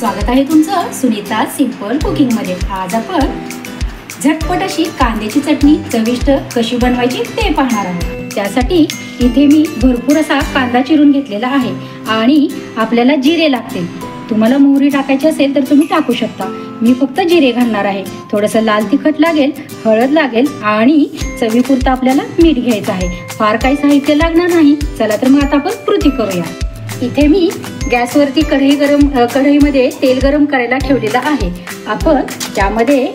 स्वागत आहे तुमचं सुनीता सिंपल कुकिंग मध्ये। आज आपण झटपट अशी कांद्याची चटणी चविष्ट कशी बनवायची ते पाहणार आहोत। त्यासाठी इथे मी भरपूर असा कांदा चिरून घेतलेला आहे आणि आपल्याला जिरे लागतील। तुम्हाला मोहरी टाकायची असेल तर तुम्ही टाकू शकता। मी फक्त जिरे घालणार आहे। थोडंसं लाल तिखट लागेल, हळद लागेल आणि चवीपुरतं आपल्याला मीठ घ्यायचं आहे। फार काही साहित्य लागणार नाही। चला तर मग आता आपण कृती करूया। इथे मी गॅसवरती कढईमध्ये तेल गरम करायला ठेवलेलं आहे। आपण त्यामध्ये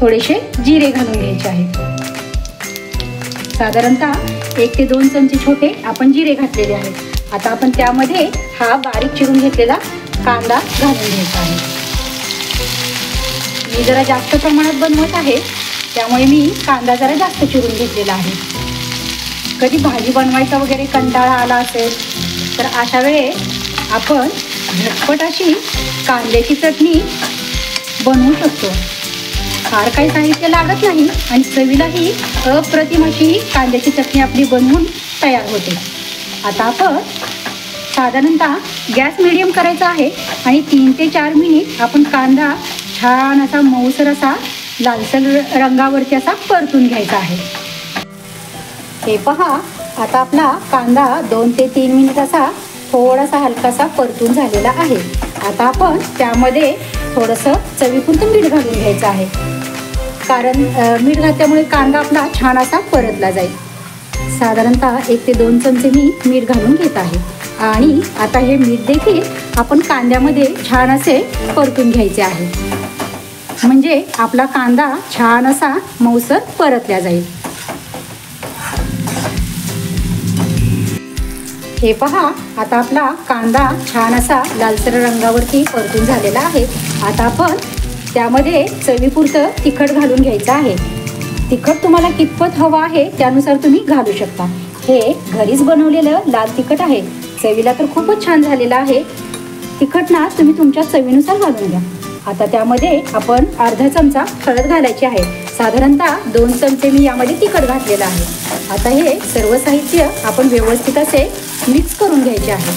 थोडेसे जिरे घालून घ्यायचे आहेत। साधारणतः 1 ते 2 चमचे छोटे आपण जिरे घातलेले आहेत। आता आपण त्यामध्ये हा बारीक चिरून घेतलेला कांदा घालून घ्यायचा आहे। मी जरा जास्त प्रमाणात बनवत आहे, त्यामुळे मी कांदा जरा जास्त चिरून घेतलेला आहे। कधी भाजी बनवायचा वगैरे कंटाळा आला असेल तर अशा वेळेस आपण झटपट अशी कांद्याची चटणी बनवू शकतो। फार काही साहित्य लागत नाही आणि चवीलाही अप्रतिम अशी कांद्याची चटणी आपली बनवून तयार होते। आता आपण साधारणतः गॅस मीडियम करायचा आहे आणि 3 ते 4 मिनिट आपण कांदा छान असा मऊसर असा लालसर रंगावरती असा परतून घ्यायचा आहे। हे पहा, आता आपला कांदा 2 ते 3 मिनिट असा थोडासा हलकासा परतून झालेला आहे। आता आपण त्यामध्ये थोडंसं चवीपुरतं मीठ घालून घ्यायचं आहे, कारण मीठ घातल्यामुळे कांदा आपला छान असा परतला जाईल। साधारणतः 1 ते 2 चमचे मी मीठ घालून घेत आहे आणि आता हे मीठ देखील आपण कांद्यामध्ये छान असे परतून घ्यायचे आहे, म्हणजे आपला कांदा छान असा मऊसर परतला जाईल। हे पहा, आता आपला कांदा छान असा लालसर रंगावरती परतून झालेला आहे। आता आपण त्यामध्ये चवीपुरतं तिखट घालून घ्यायचं आहे। तिखट तुम्हाला कितपत हवं आहे त्यानुसार तुम्ही घालू शकता। हे घरीच बनवलेलं लाल तिखट आहे, चवीला तर खूपच छान झालेलं आहे। तिखट ना तुम्ही तुमच्या चवीनुसार घालून घ्या। आता त्यामध्ये आपण अर्धा चमचा हळद घालायची आहे। साधारणतः 2 चमचे मी यामध्ये तिखट घातलेलं आहे। आता हे सर्व साहित्य आपण व्यवस्थित असे मिक्स करून घ्यायचे आहे।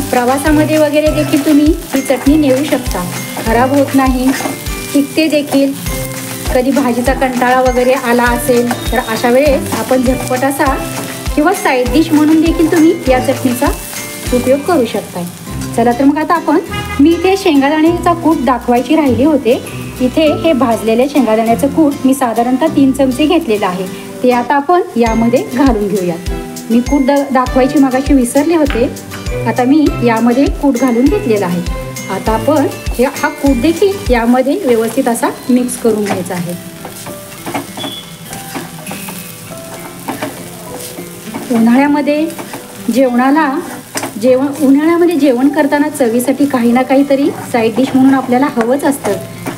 प्रवासामध्ये वगैरे देखील तुम्ही ही चटणी नेऊ शकता, खराब होत नाही, टिकते देखील। कधी भाजीचा कंटाळा वगैरे आला असेल तर अशा वेळेस आपण झटपट असा किंवा साईड डिश म्हणून देखील तुम्ही या चटणीचा उपयोग करू शकता। चला तर मग आता मी इथे शेंगादाण्याचा कूट दाखवायची राहिली होते। इथे हे भाजलेले शेंगादाण्याचं कूट मी साधारणतः 3 चमचे घेतलेलं आहे, ते आता आपण यामध्ये घालून घेऊयात। मी कूट दाखवायची मगाशी विसरले होते। आता मी यामध्ये कूट घालून घेतलेला आहे। आता आपण हा कूट देखील यामध्ये व्यवस्थित असा मिक्स करून घ्यायचा आहे। उन्हाळ्यामध्ये जेवण करताना चवीसाठी काही ना काहीतरी साईड डिश म्हणून आपल्याला हवंच असतं।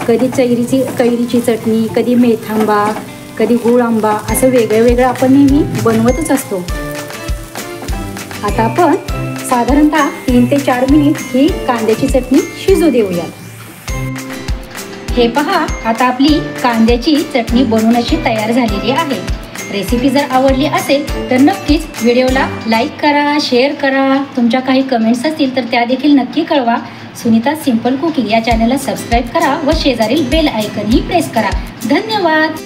कधी कैरीची चटणी, कधी मेथांबा, कधी गुळ आंबा, असं वेगळं आपण नेहमी बनवतच असतो। आता आपण साधारणतः 3 ते 4 मिनिट ही कांद्याची चटणी शिजू देऊयात। हे पहा, आता आपली कांद्याची चटणी बनवून अशी तयार झालेली आहे। रेसिपी जर आवडली असेल तर नक्कीच व्हिडिओला लाईक करा, शेअर करा। तुमच्या काही कमेंट्स असतील तर त्या देखील नक्की कळवा। सुनीता सिंपल कुकिंग या चॅनलला सबस्क्राईब करा व शेजारील बेल आयकॉनही प्रेस करा। धन्यवाद।